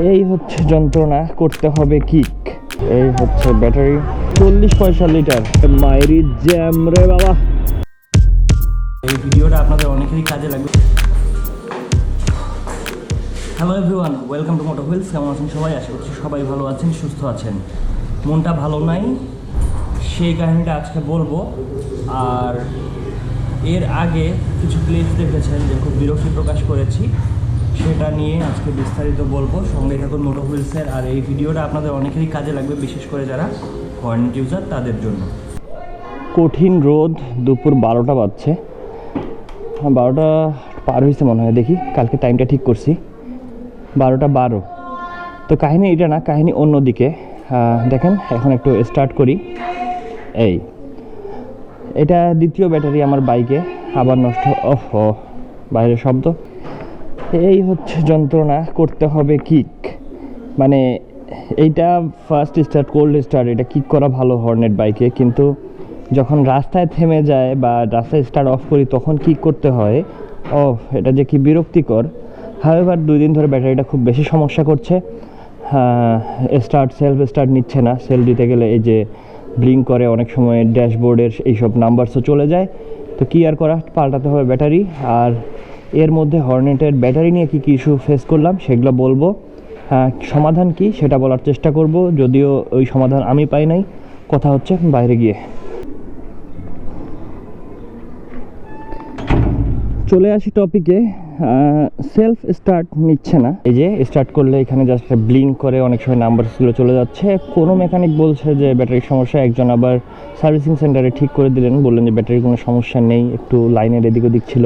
এই হচ্ছে যন্ত্রণা, করতে হবে কিক। এই হচ্ছে ব্যাটারি, 40 লিটার। মাইরি জ্যাম রে বাবা। এই ভিডিওটা আপনাদের অনেকেরই কাজে লাগবে। Hello everyone, welcome to MotoWheels। কেমন আছেন সবাই? আশা করছি সবাই ভালো আছেন, সুস্থ আছেন। মনটা ভালো নাই, সেই কাহিনীটা আজকে বলবো। আর এর আগে কিছু ক্লিপস দেখেছেন যে খুব বিরক্তি প্রকাশ করেছি, সেটা নিয়ে আজকে বিস্তারিত বলবো। সঙ্গে থাকুন MotoWheels-এর। আর এই ভিডিওটা আপনাদের অনেকেরই কাজে লাগবে, বিশেষ করে যারা হর্নেট ইউজার তাদের জন্য। কঠিন রোদ, দুপুর 12টা বাজছে। 12টা পার হয়েছে মনে হয়, দেখি কালকে টাইমটা ঠিক করছি, 12টা 12। তো কাহিনী এটা না, কাহিনী অন্যদিকে। দেখেন, এখন একটু স্টার্ট করি। এটা দ্বিতীয় ব্যাটারি আমার বাইকে, আবার নষ্ট। ওহো, বাইরের শব্দ। এই হচ্ছে যন্ত্রণা, করতে হবে কিক। মানে এইটা ফার্স্ট স্টার্ট, কোল্ড স্টার্ট, এটা কিক করা ভালো হর্নেট বাইকে, কিন্তু যখন রাস্তায় থেমে যায় বা রাস্তায় স্টার্ট অফ করি তখন কিক করতে হয়। এটা যে কি বিরক্তিকর। হাওয়েভার 2 দিন ধরে ব্যাটারিটা খুব বেশি সমস্যা করছে। সেলফ স্টার্ট নিচ্ছে না। সেল দিতে গেলে এই যে ব্লিঙ্ক করে, অনেক সময় ড্যাশবোর্ডের এইসব নাম্বারসও চলে যায়। তো কী আর করা, পাল্টাতে হবে ব্যাটারি। আর এর মধ্যে হর্নেটের ব্যাটারি নিয়ে কী কী ইস্যু ফেস করলাম সেগুলো বলবো। সমাধান কি সেটা বলার চেষ্টা করব, যদিও ওই সমাধান আমি পাই নাই। কথা হচ্ছে বাইরে গিয়ে। চলে আসি টপিকে। সেলফ স্টার্ট নিচ্ছে না। এই যে স্টার্ট করলে এখানে জাস্ট ব্লিঙ্ক করে, অনেক সময় নাম্বারসগুলো চলে যাচ্ছে। কোনো মেকানিক বলছে যে ব্যাটারির সমস্যা, একজন আবার সার্ভিসিং সেন্টারে ঠিক করে দিলেন, বললেন যে ব্যাটারির কোনো সমস্যা নেই, একটু লাইনের এদিক ওদিক ছিল।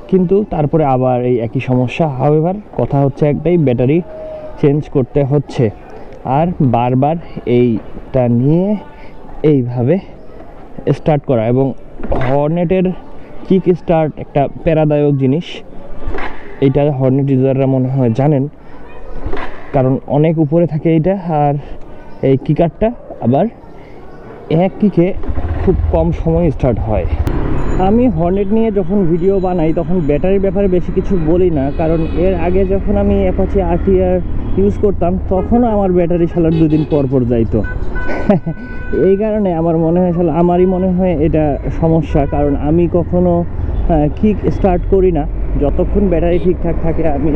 কিন্তু তারপরে আবার এই একই সমস্যা। হাওয়েভার কথা হচ্ছে একটাই, ব্যাটারি চেঞ্জ করতে হচ্ছে। আর বারবার এইটা নিয়ে এইভাবে স্টার্ট করা, এবং হর্নেটের কিক স্টার্ট একটা প্যারাদায়ক জিনিস। এইটা হর্নেট ইউজাররা মনে হয় জানেন, কারণ অনেক উপরে থাকে এইটা। আর এই কিকারটা আবার এক কিকে খুব কম সময় স্টার্ট হয়। আমি হর্নেট নিয়ে যখন ভিডিও বানাই তখন ব্যাটারির ব্যাপারে বেশি কিছু বলি না, কারণ এর আগে যখন আমি অ্যাপাচি RTR ইউজ করতাম তখনও আমার ব্যাটারি সালার 2 দিন পর পর যাইতো। এই কারণে আমার মনে হয়, আমারই মনে হয় এটা সমস্যা, কারণ আমি কখনো কিক স্টার্ট করি না। যতক্ষণ ব্যাটারি ঠিকঠাক থাকে আমি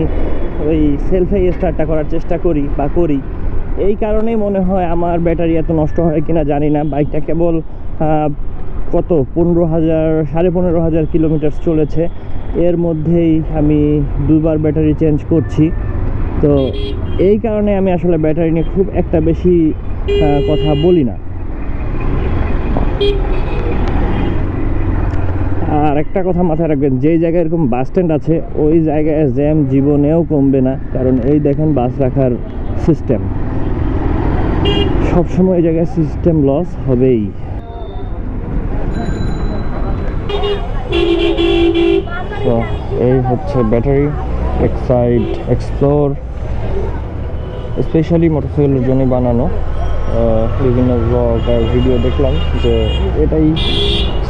ওই সেলফে স্টার্টটা করার চেষ্টা করি বা করি। এই কারণেই মনে হয় আমার ব্যাটারি এত নষ্ট হয় কিনা জানি না। বাইকটা কেবল কত 15,000 কিলোমিটার চলেছে, এর মধ্যেই আমি 2বার ব্যাটারি চেঞ্জ করছি। তো এই কারণে আমি আসলে ব্যাটারি নিয়ে খুব একটা বেশি কথা বলি না। আর একটা কথা মাথায় রাখবেন, যেই জায়গায় এরকম বাস স্ট্যান্ড আছে ওই জায়গায় জ্যাম জীবনেও কমবে না, কারণ এই দেখেন বাস রাখার সিস্টেম, সবসময় এই জায়গায় সিস্টেম লস হবেই। তো এই হচ্ছে ব্যাটারি, এক্সাইড এক্সপ্লোর, স্পেশালি মোটরসাইকেলের জন্য বানানো। বিভিন্ন ব্লগ আর ভিডিও দেখলাম যে এটাই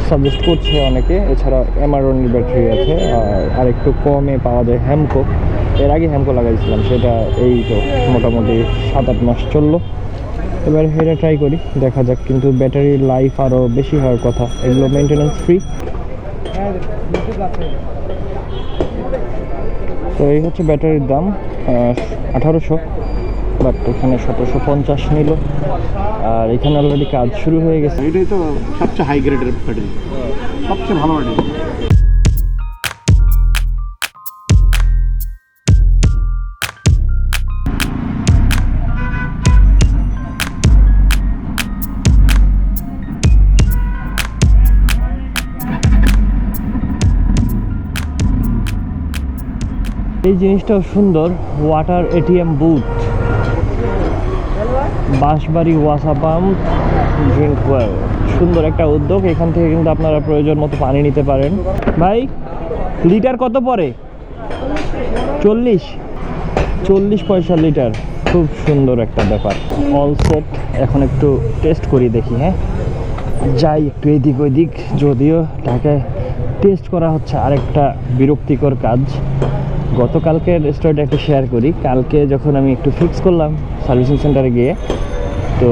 সাজেস্ট করছে অনেকে। এছাড়া এমারনের ব্যাটারি আছে, আর একটু কমে পাওয়া যায় হ্যামকো। এর আগে হ্যামকো লাগাইছিলাম, সেটা এই তো মোটামুটি 7-8 মাস চললো। এবার এটা ট্রাই করি, দেখা যাক। কিন্তু ব্যাটারির লাইফ আরও বেশি হওয়ার কথা, এগুলো মেনটেন্যান্স ফ্রি। তো এই হচ্ছে ব্যাটারির দাম, 1800, বাট এখানে 1750 নিল। আর এখানে অলরেডি কাজ শুরু হয়ে গেছে। এটাই তো সবচেয়ে হাই গ্রেডের ব্যাটারি, সবচেয়ে ভালো ব্যাটারি। এই জিনিসটাও সুন্দর, ওয়াটার ATM বুথ, বাঁশবাড়ি ওয়াসা পাম্প, ড্রিঙ্ক ওয়েল। সুন্দর একটা উদ্যোগ। এখান থেকে কিন্তু আপনারা প্রয়োজন মতো পানি নিতে পারেন। ভাই, লিটার কত পড়ে? 40 পয়সা লিটার। খুব সুন্দর একটা ব্যাপার। All set. এখন একটু টেস্ট করি, দেখি। হ্যাঁ, যাই একটু এদিক ওইদিক। যদিও ঢাকায় টেস্ট করা হচ্ছে আরেকটা বিরক্তিকর কাজ। গতকালকের স্টোরিটা একটু শেয়ার করি। কালকে যখন আমি একটু ফিক্স করলাম সার্ভিসিং সেন্টারে গিয়ে, তো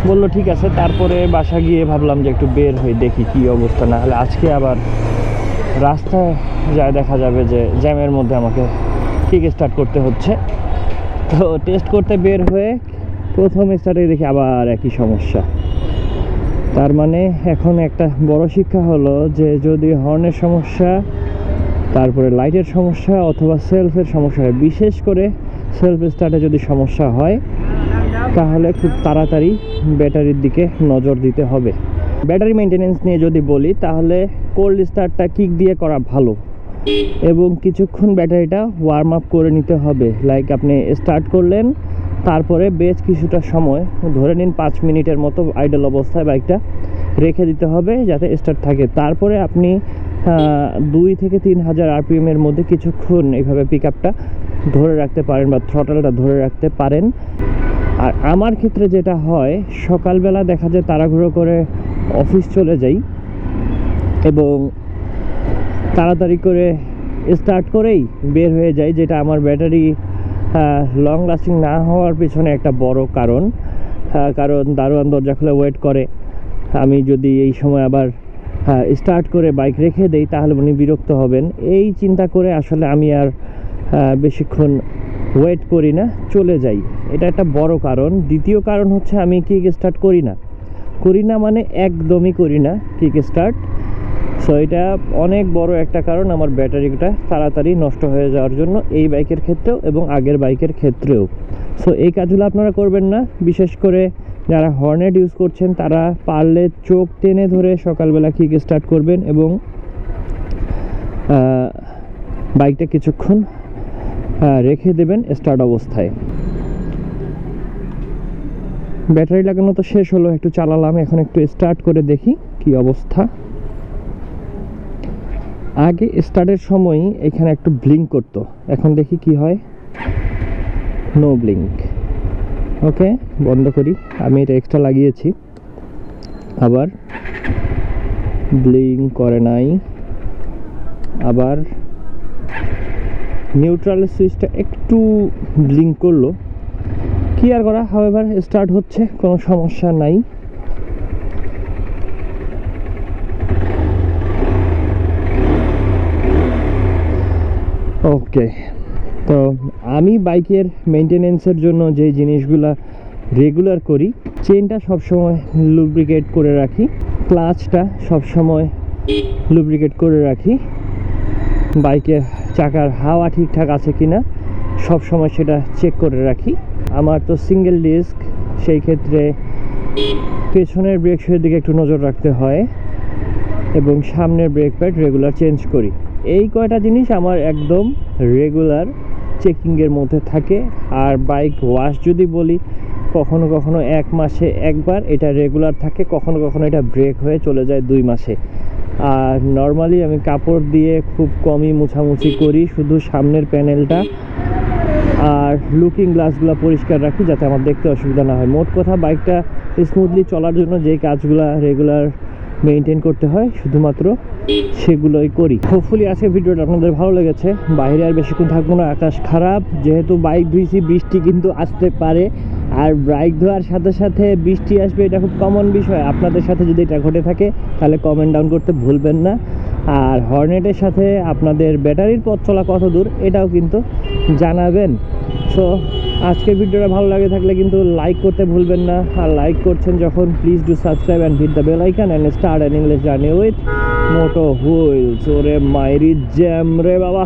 বললো ঠিক আছে, তারপরে বাসা গিয়ে ভাবলাম যে একটু বের হই, দেখি কি অবস্থা, না হলে আজকে আবার রাস্তায় যায় দেখা যাবে যে জ্যামের মধ্যে আমাকে কিক স্টার্ট করতে হচ্ছে। তো টেস্ট করতে বের হয়ে প্রথম স্টার্টে দেখি আবার একই সমস্যা। তার মানে এখন একটা বড় শিক্ষা হলো যে যদি হর্নের সমস্যা, তারপরে লাইটের সমস্যা অথবা সেলফের সমস্যা হয়, বিশেষ করে সেলফ স্টার্টে যদি সমস্যা হয়, তাহলে খুব তাড়াতাড়ি ব্যাটারির দিকে নজর দিতে হবে। ব্যাটারি মেনটেনেন্স নিয়ে যদি বলি, তাহলে কোল্ড স্টার্টটা কিক দিয়ে করা ভালো এবং কিছুক্ষণ ব্যাটারিটা ওয়ার্ম আপ করে নিতে হবে। লাইক আপনি স্টার্ট করলেন, তারপরে বেশ কিছুটা সময়, ধরে নিন 5 মিনিটের মতো আইডল অবস্থায় বাইকটা রেখে দিতে হবে যাতে স্টার্ট থাকে। তারপরে আপনি 2 থেকে 3000 আরপিএমের মধ্যে কিছুক্ষণ এইভাবে পিক আপটা ধরে রাখতে পারেন বা থ্রটলটা ধরে রাখতে পারেন। আর আমার ক্ষেত্রে যেটা হয়, সকালবেলা দেখা যায় তাড়াহুড়ো করে অফিস চলে যাই এবং তাড়াতাড়ি করে স্টার্ট করেই বের হয়ে যাই, যেটা আমার ব্যাটারি লং লাস্টিং না হওয়ার পিছনে একটা বড় কারণ। কারণ দারোয়ান দরজা খুলে ওয়েট করে, আমি যদি এই সময় আবার স্টার্ট করে বাইক রেখে দেই তাহলে উনি বিরক্ত হবেন। এই চিন্তা করে আসলে আমি আর বেশিক্ষণ ওয়েট করি না, চলে যাই। এটা একটা বড় কারণ। দ্বিতীয় কারণ হচ্ছে আমি কিক স্টার্ট করি না মানে একদমই করি না কিক স্টার্ট। সো এটা অনেক বড় একটা কারণ আমার ব্যাটারিটা তাড়াতাড়ি নষ্ট হয়ে যাওয়ার জন্য, এই বাইকের ক্ষেত্রেও এবং আগের বাইকের ক্ষেত্রেও। সো এই কাজগুলো আপনারা করবেন না। বিশেষ করে যারা হর্নেট ইউজ করছেন তারা পারলে চোখ টেনে ধরে সকালবেলা কিক স্টার্ট করবেন এবং বাইকটা কিছুক্ষণ রেখে দেবেন স্টার্ট অবস্থায়। ব্যাটারি লাগানো তো শেষ হলো, একটু চালালাম, এখন একটু স্টার্ট করে দেখি কি অবস্থা। আগে স্টার্টের সময় এখানে একটু ব্লিঙ্ক করতো, এখন দেখি কি হয়, নো ব্লিঙ্ক। ওকে, বন্ধ করি। আমি এটা এক্সট্রা লাগিয়েছি, আবার ব্লিঙ্ক করে নাই। আবার নিউট্রাল সুইচটা একটু ব্লিঙ্ক করলো, কি আর করা, হাওয়েভার স্টার্ট হচ্ছে, কোনো সমস্যা নাই। ওকে, তো আমি বাইকের মেনটেনেন্সের জন্য যে জিনিসগুলা রেগুলার করি, চেনটা সবসময় লুব্রিকেট করে রাখি, ক্লাচটা সবসময় লুব্রিকেট করে রাখি, বাইকের চাকার হাওয়া ঠিকঠাক আছে কিনা সবসময় সেটা চেক করে রাখি। আমার তো সিঙ্গেল ডিস্ক, সেই ক্ষেত্রে পেছনের ব্রেক শুয়ের দিকে একটু নজর রাখতে হয় এবং সামনের ব্রেক প্যাড রেগুলার চেঞ্জ করি। এই কয়টা জিনিস আমার একদম রেগুলার চেকিংয়ের মধ্যে থাকে। আর বাইক ওয়াশ যদি বলি, কখনো কখনো 1 মাসে একবার এটা রেগুলার থাকে, কখনো কখনো এটা ব্রেক হয়ে চলে যায় 2 মাসে। আর নর্মালি আমি কাপড় দিয়ে খুব কমই মুছামুছি করি, শুধু সামনের প্যানেলটা আর লুকিং গ্লাসগুলো পরিষ্কার রাখি যাতে আমার দেখতে অসুবিধা না হয়। মোট কথা বাইকটা স্মুথলি চলার জন্য যে কাজগুলো রেগুলার মেনটেন করতে হয় শুধুমাত্র সেগুলোই করি। হোপফুলি আজকে ভিডিওটা আপনাদের ভালো লেগেছে। বাইরে আর বেশিক্ষণ থাকবো না, আকাশ খারাপ, যেহেতু বাইক ধুইছি বৃষ্টি কিন্তু আসতে পারে। আর বাইক ধোয়ার সাথে সাথে বৃষ্টি আসবে, এটা খুব কমন বিষয়। আপনাদের সাথে যদি এটা ঘটে থাকে তাহলে কমেন্ট ডাউন করতে ভুলবেন না। আর হর্নেটের সাথে আপনাদের ব্যাটারির পথ চলা কত দূর এটাও কিন্তু জানাবেন। সো আজকের ভিডিওটা ভালো লাগে থাকলে কিন্তু লাইক করতে ভুলবেন না। আর লাইক করছেন যখন, please do subscribe and hit the bell icon and start an English journey with MotoWheels। ওরে মাইরি জ্যাম রে বাবা।